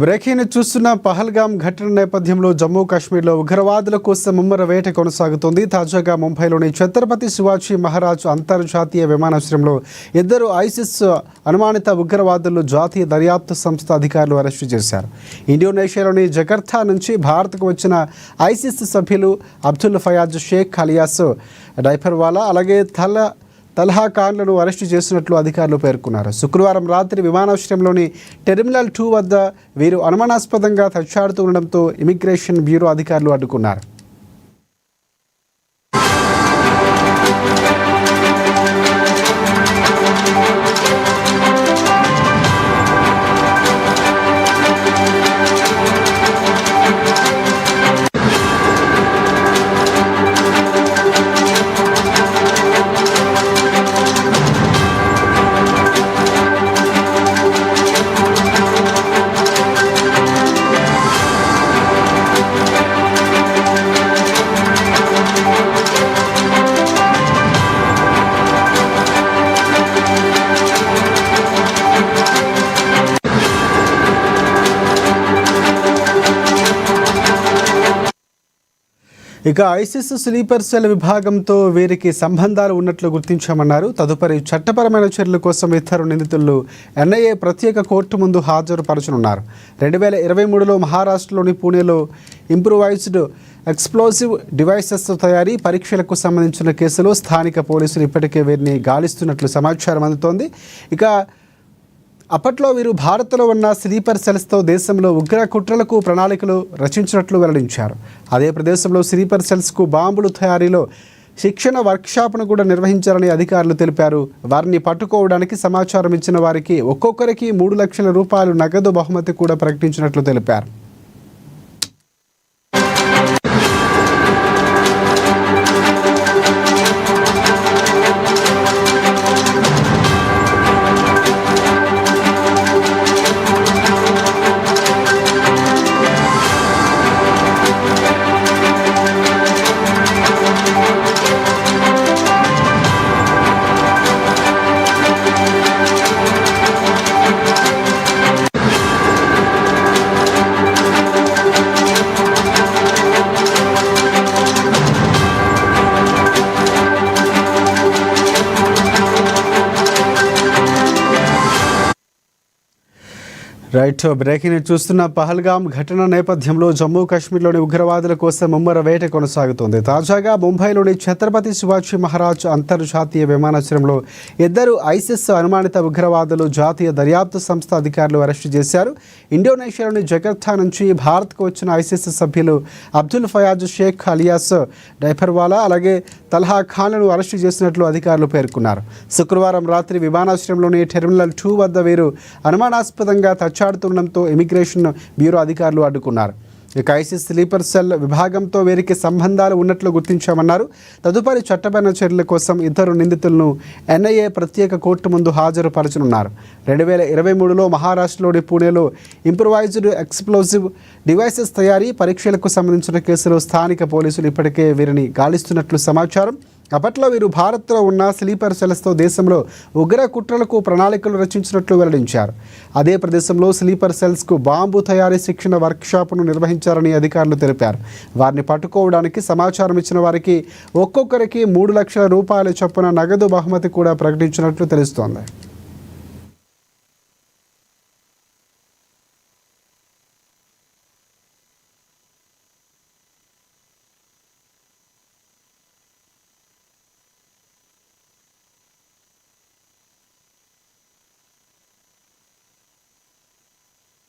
Breaking చూస్తున్న పహల్గామ్ ఘటన నేపథ్యంలో జమ్మూ కాశ్మీర్లో ఉగ్రవాదుల కోసం ముమ్మర వేట కొనసాగుతోంది. తాజాగా ముంబైలోని ఛత్రపతి శివాజీ మహారాజ్ అంతర్జాతీయ విమానాశ్రయంలో ఇద్దరు ఐసిస్ అనుమానిత ఉగ్రవాదులు జాతీయ దర్యాప్తు సంస్థ అధికారులు అరెస్టు చేశారు. ఇండోనేషియాలోని జకర్తా నుంచి భారత్కు వచ్చిన ఐసిస్ సభ్యులు అబ్దుల్ ఫయాజ్ షేక్ అలియాస్ డైఫర్వాలా అలాగే తల్హా ఖాన్లను అరెస్టు చేసినట్లు అధికారులు పేర్కొన్నారు. శుక్రవారం రాత్రి విమానాశ్రయంలోని టెర్మినల్ 2 వద్ద వీరు అనుమానాస్పదంగా తచ్చాడుతూ ఉండడంతో ఇమిగ్రేషన్ బ్యూరో అధికారులు అడ్డుకున్నారు. ఇక ఐసిస్ స్లీపర్ సెల్ విభాగంతో వీరికి సంబంధాలు ఉన్నట్లు గుర్తించామన్నారు. తదుపరి చట్టపరమైన చర్యల కోసం ఇద్దరు నిందితులు ఎన్ఐఏ ప్రత్యేక కోర్టు ముందు హాజరుపరచనున్నారు. 2023లో మహారాష్ట్రలోని పూణేలో ఇంప్రూవైజ్డ్ ఎక్స్ప్లోజివ్ డివైసెస్ తయారీ పరీక్షలకు సంబంధించిన కేసులో స్థానిక పోలీసులు ఇప్పటికే వీరిని గాలిస్తున్నట్లు సమాచారం అందుతోంది. ఇక అప్పట్లో వీరు భారత్లో ఉన్న స్లీపర్ సెల్స్తో దేశంలో ఉగ్ర కుట్రలకు ప్రణాళికలు రచించినట్లు వెల్లడించారు. అదే ప్రదేశంలో స్లీపర్ సెల్స్కు బాంబులు తయారీలో శిక్షణ వర్క్షాప్ను కూడా నిర్వహించారని అధికారులు తెలిపారు. వారిని పట్టుకోవడానికి సమాచారం ఇచ్చిన వారికి ఒక్కొక్కరికి 3 లక్షల రూపాయలు నగదు బహుమతి కూడా ప్రకటించినట్లు తెలిపారు. రైట్, బ్రేకింగ్ చూస్తున్న పహల్గామ్ ఘటన నేపథ్యంలో జమ్మూ కాశ్మీర్లోని ఉగ్రవాదుల కోసం ముమ్మర వేట కొనసాగుతోంది. తాజాగా ముంబైలోని ఛత్రపతి శివాజీ మహారాజ్ అంతర్జాతీయ విమానాశ్రయంలో ఇద్దరు ఐసిస్ అనుమానిత ఉగ్రవాదులు జాతీయ దర్యాప్తు సంస్థ అధికారులు అరెస్టు చేశారు. ఇండోనేషియాలోని జకర్తా నుంచి భారత్కు వచ్చిన ఐసిస్ సభ్యులు అబ్దుల్ ఫయాజ్ షేక్ అలియాస్ డైఫర్వాలా అలాగే తల్హా ఖాన్లను అరెస్టు చేసినట్లు అధికారులు పేర్కొన్నారు. శుక్రవారం రాత్రి విమానాశ్రయంలోని టెర్మినల్ 2 వద్ద వీరు అనుమానాస్పదంగా తచ్చాడుతుండడంతో ఇమిగ్రేషన్ బ్యూరో అధికారులు అడ్డుకున్నారు. ఇక ఐసిస్ స్లీపర్ సెల్ విభాగంతో వీరికి సంబంధాలు ఉన్నట్లు గుర్తించామన్నారు. తదుపరి చట్టపరమైన చర్యల కోసం ఇద్దరు నిందితులను ఎన్ఐఏ ప్రత్యేక కోర్టు ముందు హాజరుపరచనున్నారు. 2023లో మహారాష్ట్రలోని పూణేలో ఇంప్రూవైజ్డ్ ఎక్స్ప్లోజివ్ డివైసెస్ తయారీ పరీక్షలకు సంబంధించిన కేసులో స్థానిక పోలీసులు ఇప్పటికే వీరిని గాలిస్తున్నట్లు సమాచారం. అప్పట్లో వీరు భారత్లో ఉన్న స్లీపర్ సెల్స్తో దేశంలో ఉగ్ర కుట్రలకు ప్రణాళికలు రచించినట్లు వెల్లడించారు. అదే ప్రదేశంలో స్లీపర్ సెల్స్కు బాంబు తయారీ శిక్షణ వర్క్షాప్ను నిర్వహించారని అధికారులు తెలిపారు. వారిని పట్టుకోవడానికి సమాచారం ఇచ్చిన వారికి ఒక్కొక్కరికి 3 లక్షల రూపాయల చొప్పున నగదు బహుమతి కూడా ప్రకటించినట్లు తెలుస్తోంది.